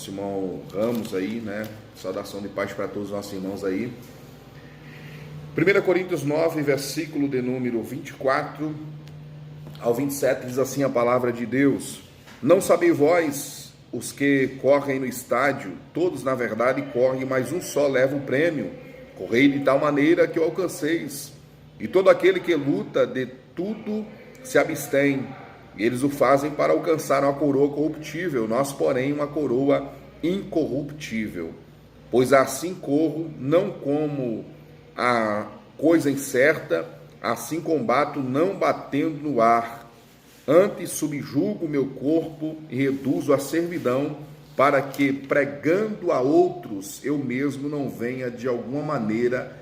nosso irmão Ramos aí, né? Saudação de paz para todos os nossos irmãos aí. 1 Coríntios 9, versículo de número 24 ao 27, diz assim a palavra de Deus: Não sabeis vós, os que correm no estádio, todos na verdade correm, mas um só leva o prêmio. Correi de tal maneira que o alcanceis. E todo aquele que luta de tudo se abstém. Eles o fazem para alcançar uma coroa corruptível, nós, porém, uma coroa incorruptível. Pois assim corro, não como a coisa incerta, assim combato, não batendo no ar. Antes subjugo o meu corpo e reduzo a servidão, para que, pregando a outros, eu mesmo não venha de alguma maneira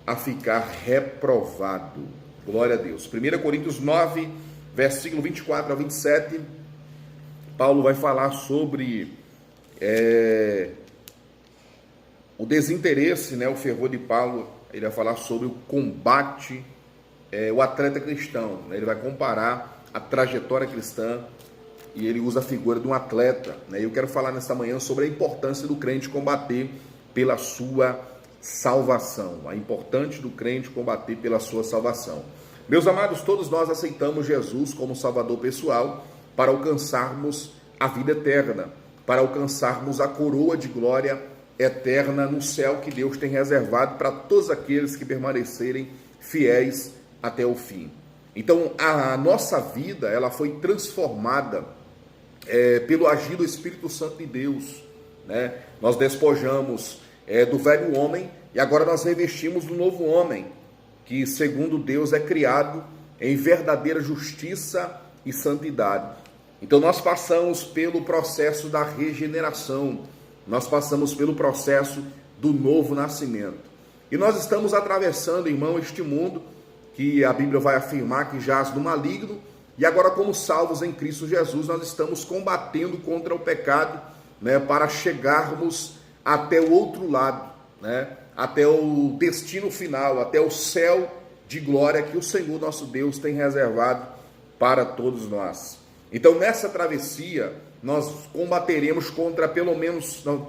a ficar reprovado. Glória a Deus. 1 Coríntios 9, versículo 24 a 27, Paulo vai falar sobre o desinteresse, né, o fervor de Paulo. Ele vai falar sobre o combate, o atleta cristão, né? Ele vai comparar a trajetória cristã e ele usa a figura de um atleta, né? Eu quero falar nesta manhã sobre a importância do crente combater pela sua salvação, a importância do crente combater pela sua salvação. Meus amados, todos nós aceitamos Jesus como Salvador pessoal para alcançarmos a vida eterna, para alcançarmos a coroa de glória eterna no céu que Deus tem reservado para todos aqueles que permanecerem fiéis até o fim. Então, a nossa vida, ela foi transformada pelo agir do Espírito Santo de Deus, né? Nós despojamos do velho homem e agora nós revestimos do novo homem, que segundo Deus é criado em verdadeira justiça e santidade. Então nós passamos pelo processo da regeneração, nós passamos pelo processo do novo nascimento. E nós estamos atravessando, irmão, este mundo que a Bíblia vai afirmar que jaz no maligno, e agora como salvos em Cristo Jesus, nós estamos combatendo contra o pecado, né, para chegarmos até o outro lado, né, até o destino final, até o céu de glória que o Senhor nosso Deus tem reservado para todos nós. Então nessa travessia nós combateremos contra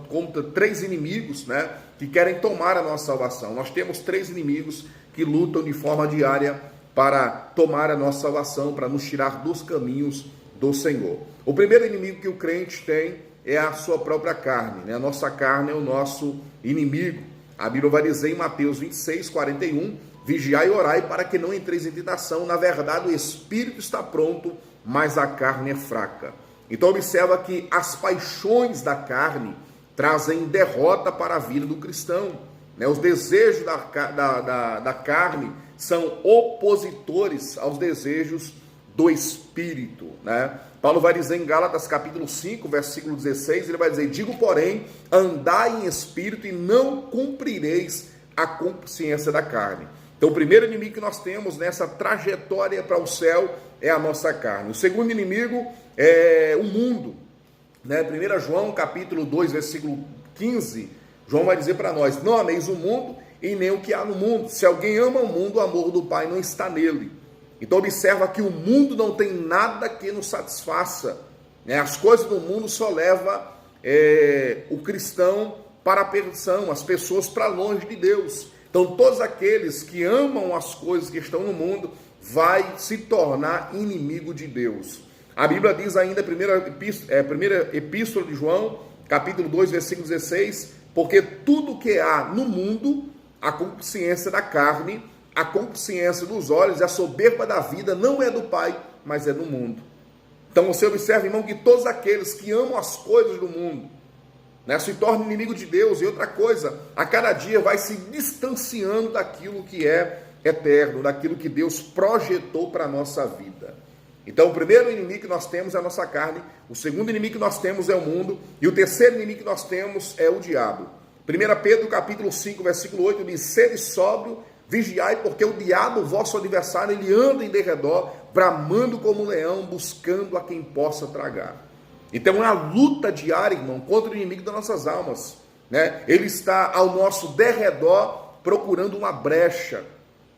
contra 3 inimigos, né, que querem tomar a nossa salvação. Nós temos 3 inimigos que lutam de forma diária para tomar a nossa salvação, para nos tirar dos caminhos do Senhor. O primeiro inimigo que o crente tem é a sua própria carne, né? A nossa carne é o nosso inimigo. A Bíblia vai dizer em Mateus 26, 41, vigiai e orai para que não entreis em tentação. Na verdade, o espírito está pronto, mas a carne é fraca. Então observa que as paixões da carne trazem derrota para a vida do cristão, né? Os desejos da carne são opositores aos desejos do Espírito, né? Paulo vai dizer em Gálatas capítulo 5, versículo 16, ele vai dizer: digo, porém, andai em espírito e não cumprireis a consciência da carne. Então o primeiro inimigo que nós temos nessa trajetória para o céu é a nossa carne. O segundo inimigo é o mundo, né? 1 João capítulo 2, versículo 15, João vai dizer para nós: não ameis o mundo e nem o que há no mundo. Se alguém ama o mundo, o amor do Pai não está nele. Então observa que o mundo não tem nada que nos satisfaça, né? As coisas do mundo só levam o cristão para a perdição, as pessoas para longe de Deus. Então todos aqueles que amam as coisas que estão no mundo vai se tornar inimigo de Deus. A Bíblia diz ainda, primeira epístola de João, capítulo 2, versículo 16, porque tudo que há no mundo, a consciência da carne, a consciência dos olhos e a soberba da vida não é do Pai, mas é do mundo. Então você observa, irmão, que todos aqueles que amam as coisas do mundo, né, se tornam inimigo de Deus. E outra coisa, a cada dia vai se distanciando daquilo que é eterno, daquilo que Deus projetou para a nossa vida. Então o primeiro inimigo que nós temos é a nossa carne, o segundo inimigo que nós temos é o mundo, e o terceiro inimigo que nós temos é o diabo. 1 Pedro capítulo 5, versículo 8 diz: sede sóbrio, vigiai, porque o diabo, vosso adversário, ele anda em derredor, bramando como um leão, buscando a quem possa tragar. Então é uma luta diária, irmão, contra o inimigo das nossas almas, né? Ele está ao nosso derredor, procurando uma brecha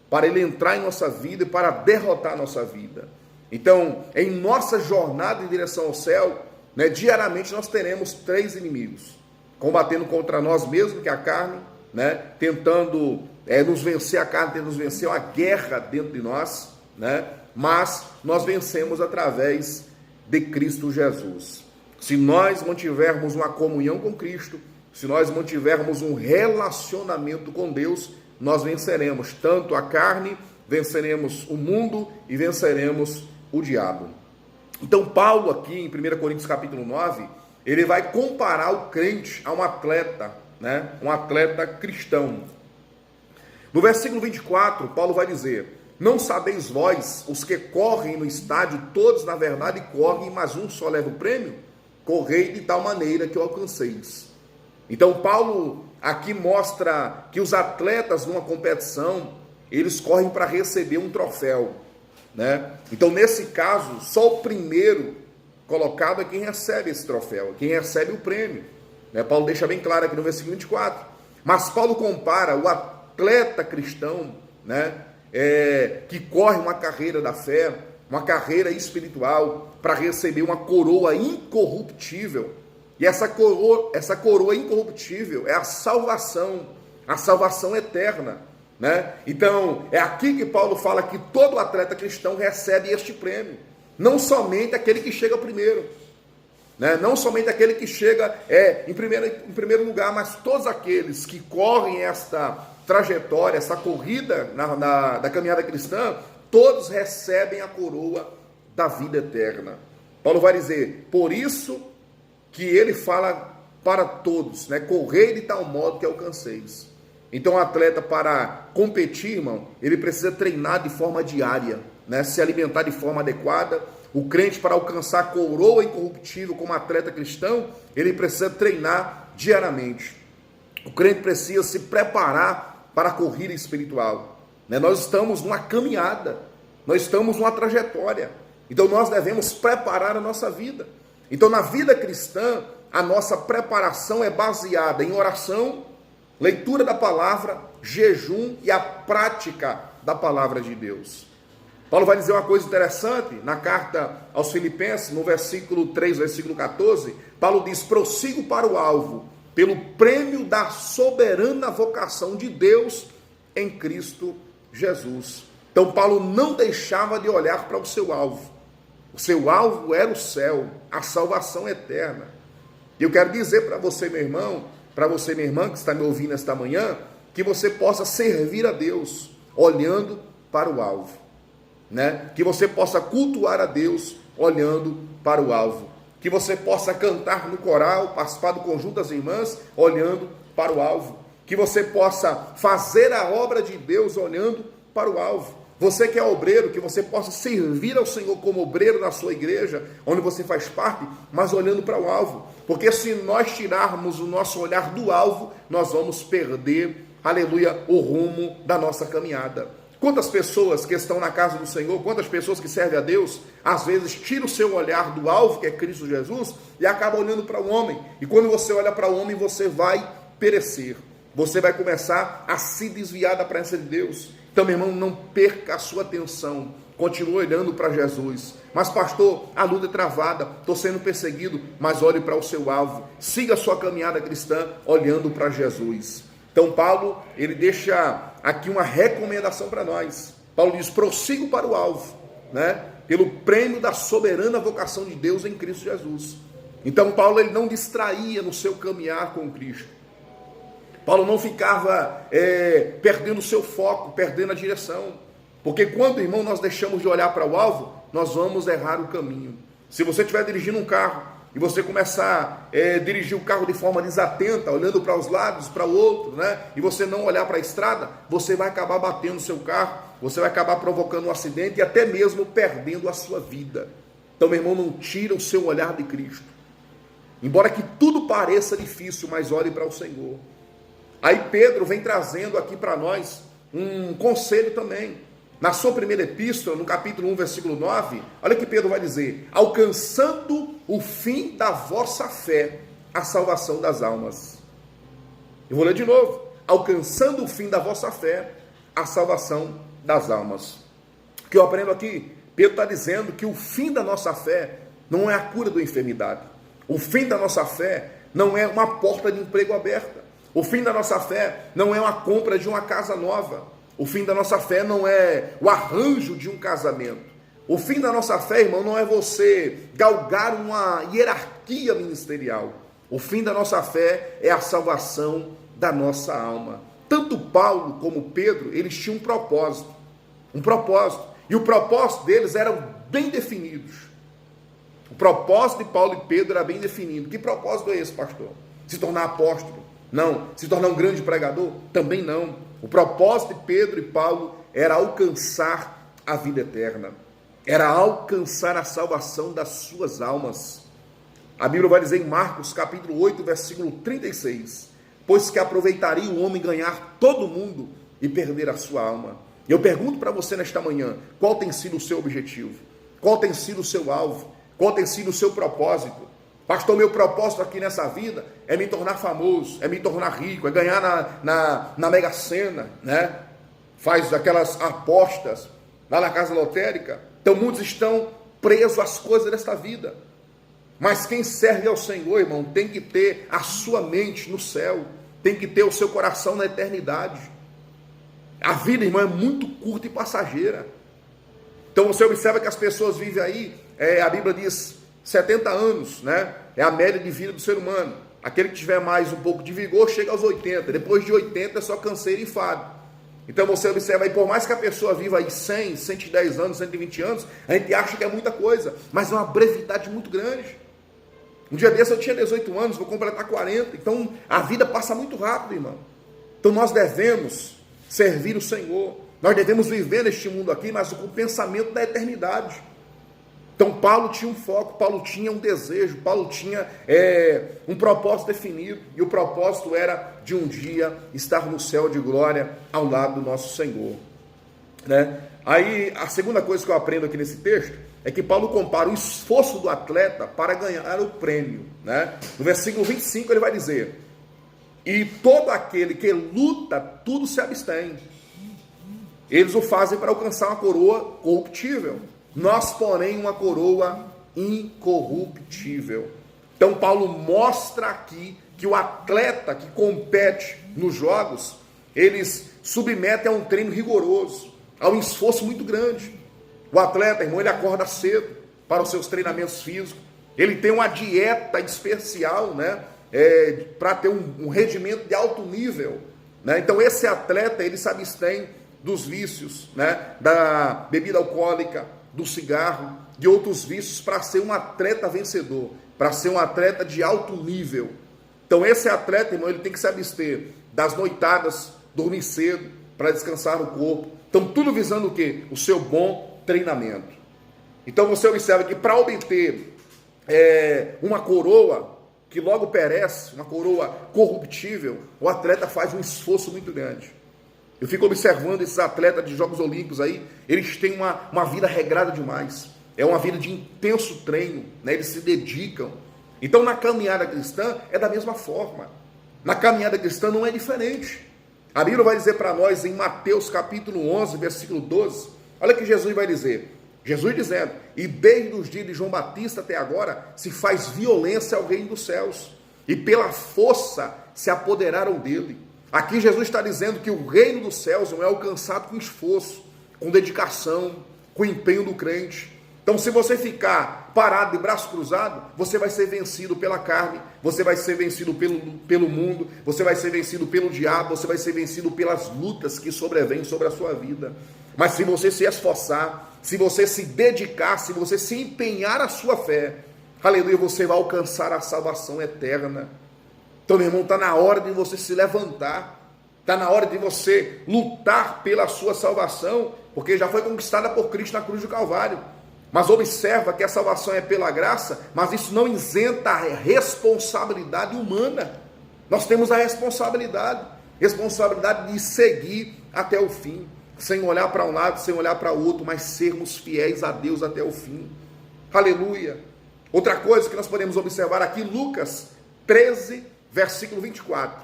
para ele entrar em nossa vida e para derrotar a nossa vida. Então, em nossa jornada em direção ao céu, né, diariamente nós teremos 3 inimigos, combatendo contra nós mesmos, que é a carne, né, tentando nos vencer a carne, tentando nos vencer uma guerra dentro de nós, né, mas nós vencemos através de Cristo Jesus. Se nós mantivermos uma comunhão com Cristo, se nós mantivermos um relacionamento com Deus, nós venceremos tanto a carne, venceremos o mundo e venceremos o diabo. Então Paulo aqui em 1 Coríntios capítulo 9, ele vai comparar o crente a um atleta, né? Um atleta cristão. No versículo 24, Paulo vai dizer: não sabeis vós, os que correm no estádio, todos na verdade correm, mas um só leva o prêmio? Correi de tal maneira que o alcanceis. Então Paulo aqui mostra que os atletas numa competição, eles correm para receber um troféu, né? Então nesse caso, só o primeiro colocado é quem recebe esse troféu, quem recebe o prêmio, né? Paulo deixa bem claro aqui no versículo 24. Mas Paulo compara o atleta cristão, né, que corre uma carreira da fé, uma carreira espiritual, para receber uma coroa incorruptível. E essa coroa incorruptível é a salvação eterna, né? Então, é aqui que Paulo fala que todo atleta cristão recebe este prêmio. Não somente aquele que chega primeiro, né? Não somente aquele que chega em primeiro lugar, mas todos aqueles que correm esta trajetória, essa corrida da caminhada cristã, todos recebem a coroa da vida eterna. Paulo vai dizer, por isso que ele fala para todos, né? Correi de tal modo que alcanceis. Então o atleta, para competir, irmão, ele precisa treinar de forma diária, né? Se alimentar de forma adequada. O crente, para alcançar a coroa incorruptível como atleta cristão, ele precisa treinar diariamente. O crente precisa se preparar para a corrida espiritual, né? Nós estamos numa caminhada, nós estamos numa trajetória, então nós devemos preparar a nossa vida. Então na vida cristã, a nossa preparação é baseada em oração, leitura da palavra, jejum e a prática da palavra de Deus. Paulo vai dizer uma coisa interessante na carta aos Filipenses, no versículo 3, versículo 14, Paulo diz: prossigo para o alvo, pelo prêmio da soberana vocação de Deus em Cristo Jesus. Então Paulo não deixava de olhar para o seu alvo. O seu alvo era o céu, a salvação eterna. E eu quero dizer para você, meu irmão, para você, minha irmã, que está me ouvindo esta manhã, que você possa servir a Deus olhando para o alvo, né? Que você possa cultuar a Deus olhando para o alvo. Que você possa cantar no coral, participar do conjunto das irmãs, olhando para o alvo. Que você possa fazer a obra de Deus olhando para o alvo. Você que é obreiro, que você possa servir ao Senhor como obreiro na sua igreja, onde você faz parte, mas olhando para o alvo. Porque se nós tirarmos o nosso olhar do alvo, nós vamos perder, aleluia, o rumo da nossa caminhada. Quantas pessoas que estão na casa do Senhor, quantas pessoas que servem a Deus, às vezes tiram o seu olhar do alvo, que é Cristo Jesus, e acabam olhando para o homem. E quando você olha para o homem, você vai perecer. Você vai começar a se desviar da presença de Deus. Então, meu irmão, não perca a sua atenção. Continue olhando para Jesus. Mas, pastor, a luta é travada, estou sendo perseguido, mas olhe para o seu alvo. Siga a sua caminhada cristã olhando para Jesus. Então, Paulo, ele deixa aqui uma recomendação para nós. Paulo diz, prossigo para o alvo, né? Pelo prêmio da soberana vocação de Deus em Cristo Jesus. Então, Paulo, ele não distraía no seu caminhar com Cristo. Paulo não ficava perdendo o seu foco, perdendo a direção. Porque quando, irmão, nós deixamos de olhar para o alvo, nós vamos errar o caminho. Se você estiver dirigindo um carro e você começar a dirigir o carro de forma desatenta, olhando para os lados, para o outro, né? E você não olhar para a estrada, você vai acabar batendo o seu carro, você vai acabar provocando um acidente e até mesmo perdendo a sua vida. Então, meu irmão, não tira o seu olhar de Cristo. Embora que tudo pareça difícil, mas olhe para o Senhor. Aí Pedro vem trazendo aqui para nós um conselho também. Na sua primeira epístola, no capítulo 1, versículo 9, olha o que Pedro vai dizer: alcançando o fim da vossa fé, a salvação das almas. Eu vou ler de novo. Alcançando o fim da vossa fé, a salvação das almas. O que eu aprendo aqui? Pedro está dizendo que o fim da nossa fé não é a cura da enfermidade. O fim da nossa fé não é uma porta de emprego aberta. O fim da nossa fé não é uma compra de uma casa nova. O fim da nossa fé não é o arranjo de um casamento. O fim da nossa fé, irmão, não é você galgar uma hierarquia ministerial. O fim da nossa fé é a salvação da nossa alma. Tanto Paulo como Pedro, eles tinham um propósito. E o propósito deles eram bem definidos. O propósito de Paulo e Pedro era bem definido. Que propósito é esse, pastor? Se tornar apóstolo? Não. Se tornar um grande pregador? Também não. O propósito de Pedro e Paulo era alcançar a vida eterna. Era alcançar a salvação das suas almas. A Bíblia vai dizer em Marcos, capítulo 8, versículo 36, pois que aproveitaria o homem ganhar todo o mundo e perder a sua alma. Eu pergunto para você nesta manhã, qual tem sido o seu objetivo? Qual tem sido o seu alvo? Qual tem sido o seu propósito? Pastor, meu propósito aqui nessa vida é me tornar famoso, é me tornar rico, é ganhar na Mega Sena, né? Faz aquelas apostas lá na casa lotérica. Então muitos estão presos às coisas desta vida. Mas quem serve ao Senhor, irmão, tem que ter a sua mente no céu, tem que ter o seu coração na eternidade. A vida, irmão, é muito curta e passageira. Então você observa que as pessoas vivem aí, a Bíblia diz 70 anos, né? É a média de vida do ser humano. Aquele que tiver mais um pouco de vigor chega aos 80. Depois de 80 é só canseiro e enfado. Então você observa aí, por mais que a pessoa viva aí 100, 110 anos, 120 anos, a gente acha que é muita coisa, mas é uma brevidade muito grande. Um dia desse eu tinha 18 anos, vou completar 40, então a vida passa muito rápido, irmão. Então nós devemos servir o Senhor, nós devemos viver neste mundo aqui, mas com o pensamento da eternidade. Então Paulo tinha um foco, Paulo tinha um desejo, Paulo tinha um propósito definido, e o propósito era de um dia estar no céu de glória ao lado do nosso Senhor, né? Aí a segunda coisa que eu aprendo aqui nesse texto é que Paulo compara o esforço do atleta para ganhar o prêmio, né? No versículo 25 ele vai dizer: e todo aquele que luta, tudo se abstém. Eles o fazem para alcançar uma coroa corruptível, nós, porém, uma coroa incorruptível. Então Paulo mostra aqui que o atleta que compete nos jogos, eles submetem a um treino rigoroso, a um esforço muito grande. O atleta, irmão, ele acorda cedo para os seus treinamentos físicos, ele tem uma dieta especial, né, para ter um rendimento de alto nível, né? Então esse atleta, ele se abstém dos vícios, né, da bebida alcoólica, do cigarro, de outros vícios, para ser um atleta vencedor, para ser um atleta de alto nível. Então esse atleta, irmão, ele tem que se abster das noitadas, dormir cedo, para descansar o corpo. Então tudo visando o quê? O seu bom treinamento. Então você observa que para obter uma coroa que logo perece, uma coroa corruptível, o atleta faz um esforço muito grande. Eu fico observando esses atletas de Jogos Olímpicos aí, eles têm uma vida regrada demais. É uma vida de intenso treino, né? Eles se dedicam. Então na caminhada cristã é da mesma forma. Na caminhada cristã não é diferente. A Bíblia vai dizer para nós em Mateus capítulo 11, versículo 12, olha o que Jesus vai dizer. Jesus dizendo: e desde os dias de João Batista até agora se faz violência ao reino dos céus, e pela força se apoderaram dele. Aqui Jesus está dizendo que o reino dos céus não é alcançado com esforço, com dedicação, com empenho do crente. Então se você ficar parado de braço cruzado, você vai ser vencido pela carne, você vai ser vencido pelo mundo, você vai ser vencido pelo diabo, você vai ser vencido pelas lutas que sobrevêm sobre a sua vida. Mas se você se esforçar, se você se dedicar, se você se empenhar a sua fé, aleluia, você vai alcançar a salvação eterna. Então, meu irmão, está na hora de você se levantar, está na hora de você lutar pela sua salvação, porque já foi conquistada por Cristo na cruz do Calvário. Mas observa que a salvação é pela graça, mas isso não isenta a responsabilidade humana. Nós temos a responsabilidade de seguir até o fim, sem olhar para um lado, sem olhar para o outro, mas sermos fiéis a Deus até o fim. Aleluia! Outra coisa que nós podemos observar aqui, Lucas 13, versículo 24.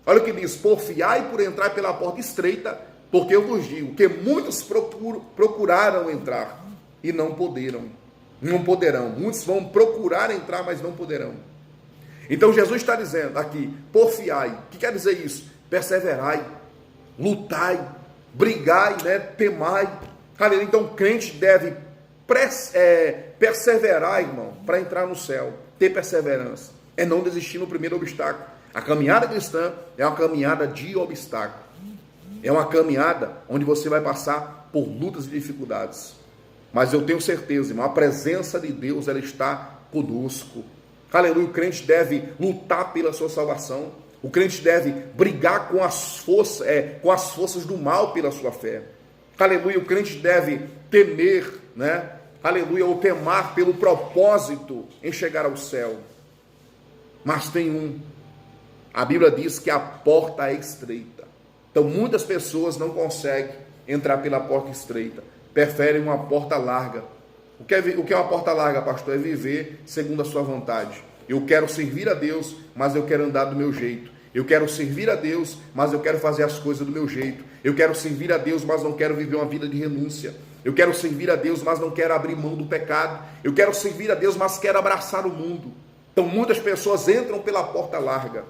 Olha o que diz: porfiai por entrar pela porta estreita, porque eu vos digo que muitos procuraram entrar e não poderão. Muitos vão procurar entrar, mas não poderão. Então Jesus está dizendo aqui, porfiai. O que quer dizer isso? Perseverai, lutai, brigai, né? Temai. Então o crente deve perseverar, irmão, para entrar no céu. Ter perseverança. É não desistir no primeiro obstáculo. A caminhada cristã é uma caminhada de obstáculo. É uma caminhada onde você vai passar por lutas e dificuldades. Mas eu tenho certeza, irmão, a presença de Deus, ela está conosco. Aleluia, o crente deve lutar pela sua salvação. O crente deve brigar com as forças do mal pela sua fé. Aleluia, o crente deve temer, né? Aleluia, ou temar pelo propósito em chegar ao céu. Mas tem a Bíblia diz que a porta é estreita. Então muitas pessoas não conseguem entrar pela porta estreita, preferem uma porta larga. O que é uma porta larga, pastor? É viver segundo a sua vontade. Eu quero servir a Deus, mas eu quero andar do meu jeito. Eu quero servir a Deus, mas eu quero fazer as coisas do meu jeito. Eu quero servir a Deus, mas não quero viver uma vida de renúncia. Eu quero servir a Deus, mas não quero abrir mão do pecado. Eu quero servir a Deus, mas quero abraçar o mundo. Então muitas pessoas entram pela porta larga.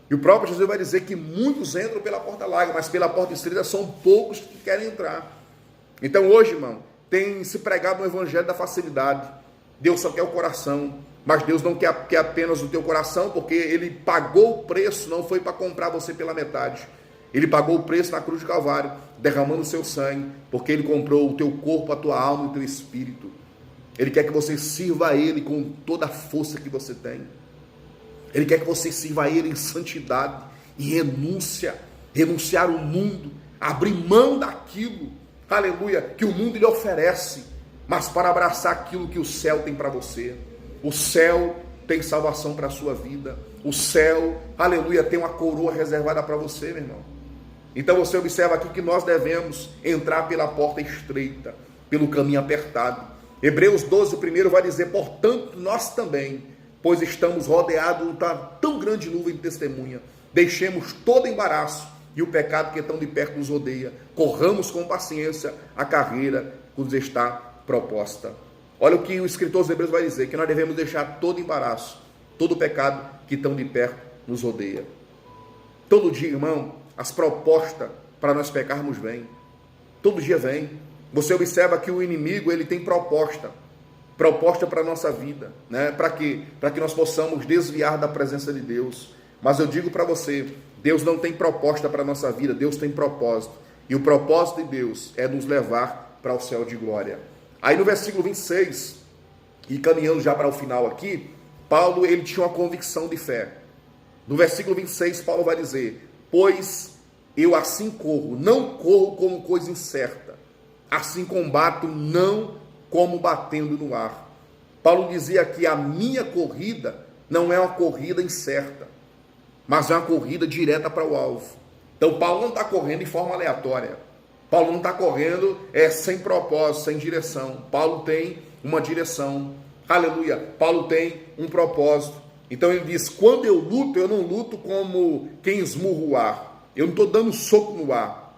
E o próprio Jesus vai dizer que muitos entram pela porta larga, mas pela porta estreita são poucos que querem entrar. Então hoje, irmão, tem se pregado no evangelho da facilidade. Deus só quer o coração, mas Deus não quer apenas o teu coração, porque Ele pagou o preço, não foi para comprar você pela metade. Ele pagou o preço na cruz de Calvário, derramando o seu sangue, porque Ele comprou o teu corpo, a tua alma e o teu espírito. Ele quer que você sirva a Ele com toda a força que você tem. Ele quer que você sirva a Ele em santidade e renunciar o mundo, abrir mão daquilo, aleluia, que o mundo lhe oferece, mas para abraçar aquilo que o céu tem para você. O céu tem salvação para a sua vida. O céu, aleluia, tem uma coroa reservada para você, meu irmão. Então você observa aqui que nós devemos entrar pela porta estreita, pelo caminho apertado. Hebreus 12, primeiro vai dizer, portanto, nós também, pois estamos rodeados de uma tão grande nuvem de testemunha, deixemos todo embaraço e o pecado que tão de perto nos rodeia, corramos com paciência a carreira que nos está proposta. Olha o que o escritor dos Hebreus vai dizer, que nós devemos deixar todo embaraço, todo o pecado que tão de perto nos rodeia. Todo dia, irmão, as propostas para nós pecarmos vêm. Todo dia vem. Você observa que o inimigo, ele tem proposta para a nossa vida, né? Para quê? Para que nós possamos desviar da presença de Deus. Mas eu digo para você, Deus não tem proposta para a nossa vida, Deus tem propósito. E o propósito de Deus é nos levar para o céu de glória. Aí no versículo 26, e caminhando já para o final aqui, Paulo, ele tinha uma convicção de fé. No versículo 26, Paulo vai dizer, pois eu assim corro, não corro como coisa incerta, assim combato, não como batendo no ar. Paulo dizia que a minha corrida não é uma corrida incerta, mas é uma corrida direta para o alvo. Então Paulo não está correndo de forma aleatória. Paulo não está correndo sem propósito, sem direção. Paulo tem uma direção. Aleluia. Paulo tem um propósito. Então ele diz, quando eu luto, eu não luto como quem esmurra o ar. Eu não estou dando soco no ar,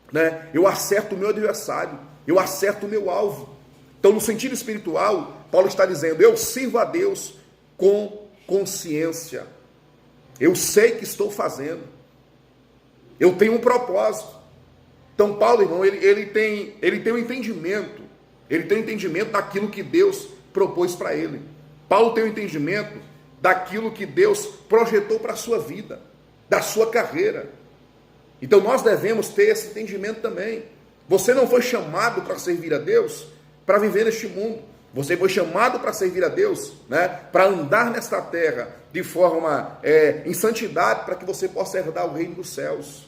né? Eu acerto o meu adversário. Eu acerto o meu alvo. Então, no sentido espiritual, Paulo está dizendo, eu sirvo a Deus com consciência. Eu sei que estou fazendo. Eu tenho um propósito. Então, Paulo, irmão, ele tem um entendimento. Ele tem um entendimento daquilo que Deus propôs para ele. Paulo tem um entendimento daquilo que Deus projetou para a sua vida, da sua carreira. Então, nós devemos ter esse entendimento também. Você não foi chamado para servir a Deus para viver neste mundo. Você foi chamado para servir a Deus, né? Para andar nesta terra de forma em santidade, para que você possa herdar o reino dos céus.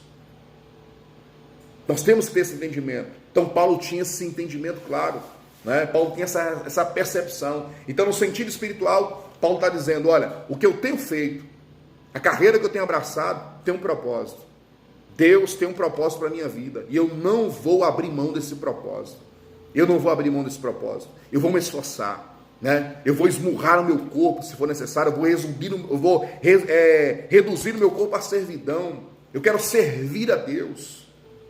Nós temos que ter esse entendimento. Então Paulo tinha esse entendimento claro, né? Paulo tinha essa percepção. Então, no sentido espiritual, Paulo está dizendo, olha, o que eu tenho feito, a carreira que eu tenho abraçado, tem um propósito. Deus tem um propósito para a minha vida, e eu não vou abrir mão desse propósito. Eu não vou abrir mão desse propósito. Eu vou me esforçar, né? Eu vou esmurrar o meu corpo, se for necessário. Eu vou reduzir o meu corpo à servidão. Eu quero servir a Deus.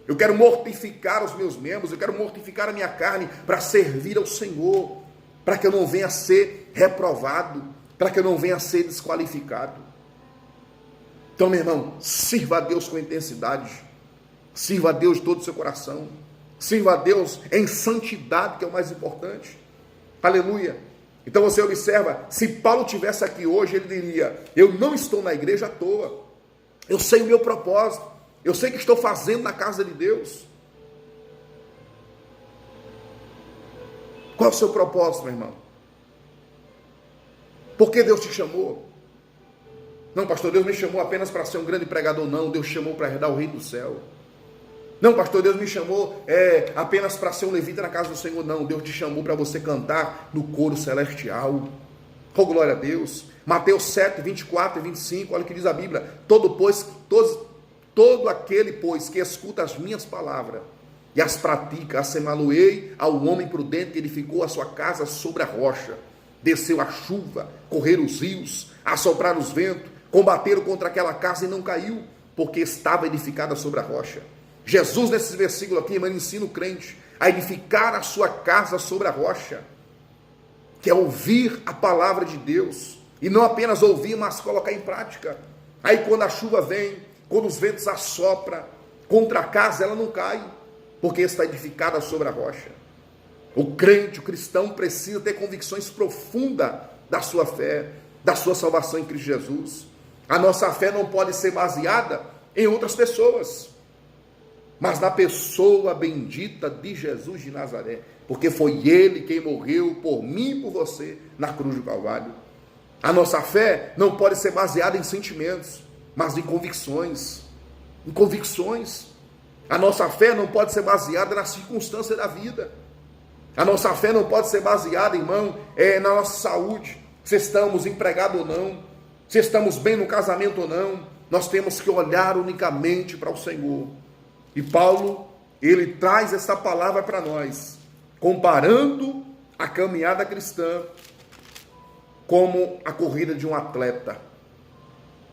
Eu quero mortificar os meus membros. Eu quero mortificar a minha carne para servir ao Senhor, para que eu não venha a ser reprovado. para que eu não venha a ser desqualificado. Então, meu irmão, sirva a Deus com intensidade, sirva a Deus de todo o seu coração, sirva a Deus em santidade, que é o mais importante. Aleluia. Então você observa, se Paulo tivesse aqui hoje, ele diria: eu não estou na igreja à toa, eu sei o meu propósito, eu sei o que estou fazendo na casa de Deus. Qual é o seu propósito, meu irmão? Por que Deus te chamou? Não, pastor, Deus me chamou apenas para ser um grande pregador. Não, Deus chamou para herdar o reino do céu. Não, pastor, Deus me chamou apenas para ser um levita na casa do Senhor. Não, Deus te chamou para você cantar no coro celestial. Oh, glória a Deus. Mateus 7, 24 e 25, olha o que diz a Bíblia: todo aquele, pois, que escuta as minhas palavras e as pratica, assemelhei ao homem prudente que edificou a sua casa sobre a rocha. Desceu a chuva, correram os rios, assopraram os ventos, combateram contra aquela casa e não caiu, porque estava edificada sobre a rocha. Jesus, nesse versículo aqui, irmão, ensina o crente a edificar a sua casa sobre a rocha, que é ouvir a palavra de Deus, e não apenas ouvir, mas colocar em prática. Aí quando a chuva vem, quando os ventos assopram contra a casa, ela não cai, porque está edificada sobre a rocha. O crente, o cristão, precisa ter convicções profundas da sua fé, da sua salvação em Cristo Jesus. A nossa fé não pode ser baseada em outras pessoas, mas na pessoa bendita de Jesus de Nazaré, porque foi Ele quem morreu por mim e por você na cruz do Calvário. A nossa fé não pode ser baseada em sentimentos, mas em convicções. Em convicções. A nossa fé não pode ser baseada na circunstância da vida. A nossa fé não pode ser baseada, irmão, na nossa saúde, se estamos empregados ou não, se estamos bem no casamento ou não. Nós temos que olhar unicamente para o Senhor. E Paulo, ele traz essa palavra para nós, comparando a caminhada cristã como a corrida de um atleta.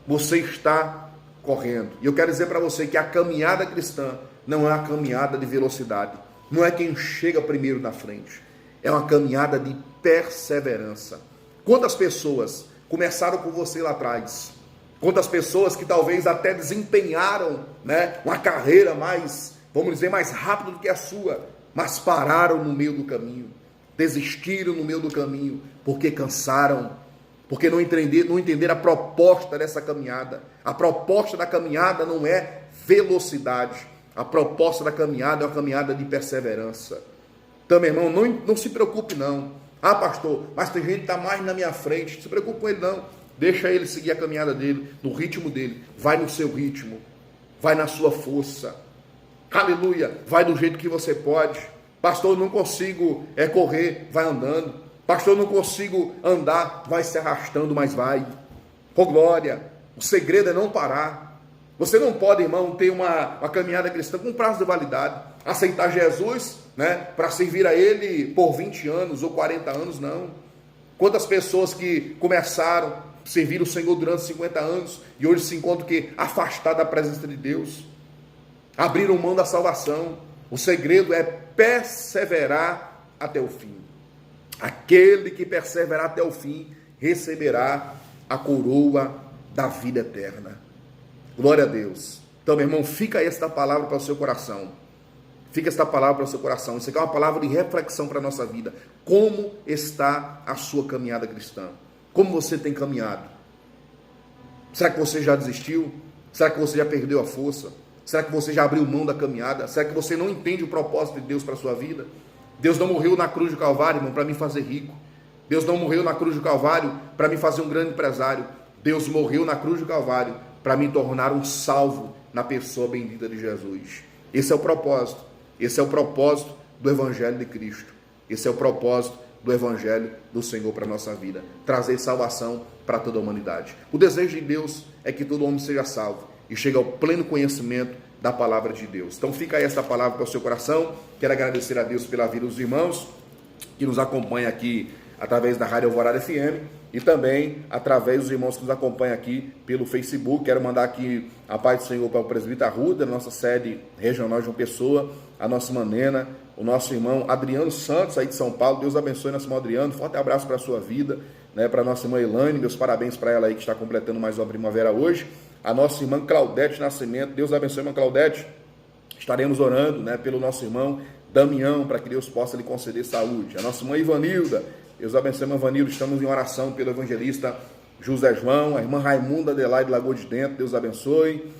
Você está correndo. E eu quero dizer para você que a caminhada cristã não é a caminhada de velocidade. Não é quem chega primeiro na frente. É uma caminhada de perseverança. Quantas pessoas começaram com você lá atrás? Quantas pessoas que talvez até desempenharam, uma carreira mais, vamos dizer, mais rápido do que a sua, mas pararam no meio do caminho, desistiram no meio do caminho, porque cansaram, porque não entenderam a proposta dessa caminhada. A proposta da caminhada não é velocidade, a proposta da caminhada é uma caminhada de perseverança. Então, meu irmão, não se preocupe não. Ah, pastor, mas tem gente que está mais na minha frente. Não se preocupe com ele não. Deixa ele seguir a caminhada dele, no ritmo dele. Vai no seu ritmo. Vai na sua força. Aleluia. Vai do jeito que você pode. Pastor, eu não consigo correr. Vai andando. Pastor, eu não consigo andar. Vai se arrastando, mas vai. Oh, glória. O segredo é não parar. Você não pode, irmão, ter uma caminhada cristã com prazo de validade. Aceitar Jesus, para servir a Ele por 20 anos ou 40 anos, não. Quantas pessoas que começaram a servir o Senhor durante 50 anos e hoje se encontram afastados da presença de Deus, abriram mão da salvação. O segredo é perseverar até o fim. Aquele que perseverar até o fim receberá a coroa da vida eterna. Glória a Deus. Então, meu irmão, fica esta palavra para o seu coração. Fica esta palavra para o seu coração. Isso aqui é uma palavra de reflexão para a nossa vida. Como está a sua caminhada cristã? Como você tem caminhado? Será que você já desistiu? Será que você já perdeu a força? Será que você já abriu mão da caminhada? Será que você não entende o propósito de Deus para a sua vida? Deus não morreu na cruz do Calvário, irmão, para me fazer rico. Deus não morreu na cruz do Calvário para me fazer um grande empresário. Deus morreu na cruz do Calvário para me tornar um salvo na pessoa bendita de Jesus. Esse é o propósito. Esse é o propósito do Evangelho de Cristo. Esse é o propósito do Evangelho do Senhor para a nossa vida. Trazer salvação para toda a humanidade. O desejo de Deus é que todo homem seja salvo e chegue ao pleno conhecimento da palavra de Deus. Então fica aí esta palavra para o seu coração. Quero agradecer a Deus pela vida dos irmãos que nos acompanham aqui através da Rádio Alvorada FM e também através dos irmãos que nos acompanham aqui pelo Facebook. Quero mandar aqui a paz do Senhor para o presbítero Arruda, nossa sede regional de João Pessoa, a nossa irmã Nena, o nosso irmão Adriano Santos, aí de São Paulo. Deus abençoe nosso irmão Adriano, forte abraço para a sua vida. né, para nossa irmã Elaine, meus parabéns para ela aí que está completando mais uma primavera hoje. A nossa irmã Claudete Nascimento, Deus abençoe, irmã Claudete. Estaremos orando, né, pelo nosso irmão Damião, para que Deus possa lhe conceder saúde. A nossa irmã Ivanilda, Deus abençoe, irmã Ivanilda, estamos em oração pelo evangelista José João. A irmã Raimunda Adelaide Lagoa de Dentro, Deus abençoe.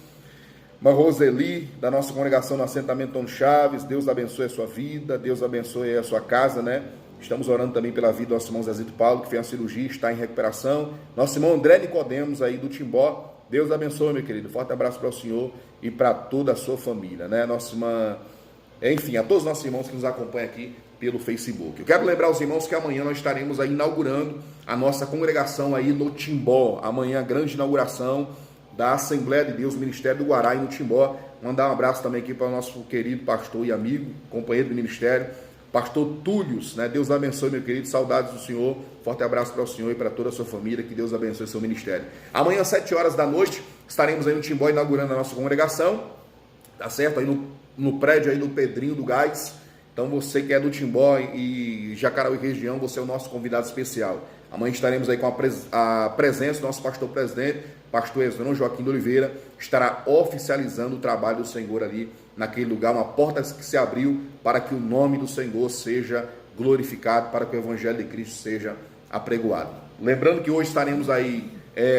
Irmã Roseli, da nossa congregação no assentamento Tom Chaves, Deus abençoe a sua vida, Deus abençoe a sua casa, né? Estamos orando também pela vida do nosso irmão Zezito Paulo, que fez a cirurgia, está em recuperação. Nosso irmão André Nicodemos, aí do Timbó, Deus abençoe, meu querido. Forte abraço para o senhor e para toda a sua família, né? Nossa irmã, enfim, a todos os nossos irmãos que nos acompanham aqui pelo Facebook. Eu quero lembrar os irmãos que amanhã nós estaremos aí inaugurando a nossa congregação aí no Timbó. Amanhã, a grande inauguração da Assembleia de Deus, Ministério do Guará, no Timbó. Mandar um abraço também aqui para o nosso querido pastor e amigo, companheiro do ministério, pastor Túlios, né? Deus abençoe, meu querido, saudades do senhor. Forte abraço para o senhor e para toda a sua família, que Deus abençoe seu ministério. Amanhã, às 7 horas da noite, estaremos aí no Timbó inaugurando a nossa congregação, tá certo? Aí no prédio aí do Pedrinho do Gás. Então você que é do Timbó e Jacarauí região, você é o nosso convidado especial. Amanhã estaremos aí com a presença do nosso pastor presidente, pastor Esdrão Joaquim de Oliveira, estará oficializando o trabalho do Senhor ali naquele lugar, uma porta que se abriu para que o nome do Senhor seja glorificado, para que o Evangelho de Cristo seja apregoado. Lembrando que hoje estaremos aí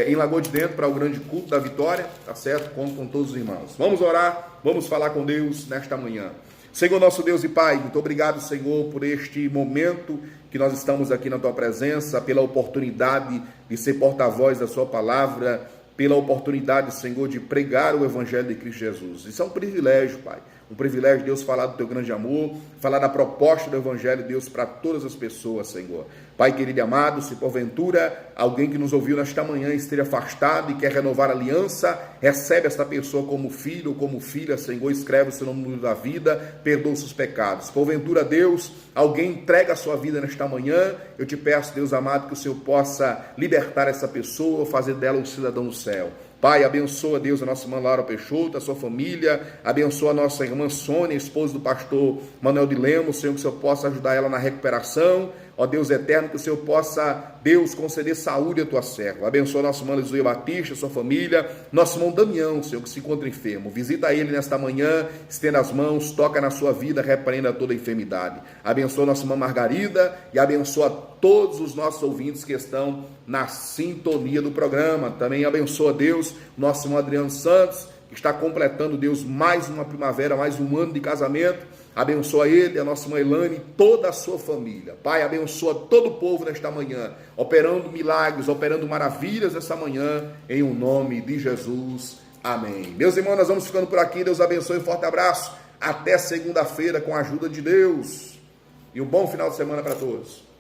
em Lagoa de Dentro para o grande culto da vitória, tá certo? Conto com todos os irmãos. Vamos orar, vamos falar com Deus nesta manhã. Senhor nosso Deus e Pai, muito obrigado, Senhor, por este momento que nós estamos aqui na Tua presença, pela oportunidade de ser porta-voz da Sua palavra, pela oportunidade, Senhor, de pregar o Evangelho de Cristo Jesus. Isso é um privilégio, Pai. Um privilégio, Deus, falar do Teu grande amor, falar da proposta do Evangelho, Deus, para todas as pessoas, Senhor. Pai querido e amado, se porventura alguém que nos ouviu nesta manhã esteja afastado e quer renovar a aliança, recebe esta pessoa como filho ou como filha, Senhor, escreve o seu nome no livro da vida, perdoa os seus pecados. Porventura, Deus, alguém entrega a sua vida nesta manhã, eu te peço, Deus amado, que o Senhor possa libertar essa pessoa, fazer dela um cidadão do céu. Pai, abençoa, Deus, a nossa irmã Laura Peixoto, a sua família, abençoa a nossa irmã Sônia, esposa do pastor Manuel de Lemos, Senhor, que o Senhor possa ajudar ela na recuperação, ó Deus eterno, que o Senhor possa, Deus, conceder saúde à tua serva. Abençoa a nossa irmã Lizuia Batista, a sua família, nosso irmão Damião, Senhor, que se encontra enfermo. Visita ele nesta manhã, estenda as mãos, toca na sua vida, repreenda toda a enfermidade. Abençoa a nossa irmã Margarida e abençoa todos os nossos ouvintes que estão na sintonia do programa. Também abençoa, Deus, nosso irmão Adriano Santos, que está completando, Deus, mais uma primavera, mais um ano de casamento. Abençoa ele, a nossa irmã Elaine, toda a sua família. Pai, abençoa todo o povo nesta manhã, operando milagres, operando maravilhas nessa manhã, em o nome de Jesus. Amém. Meus irmãos, nós vamos ficando por aqui. Deus abençoe, um forte abraço. Até segunda-feira, com a ajuda de Deus. E um bom final de semana para todos.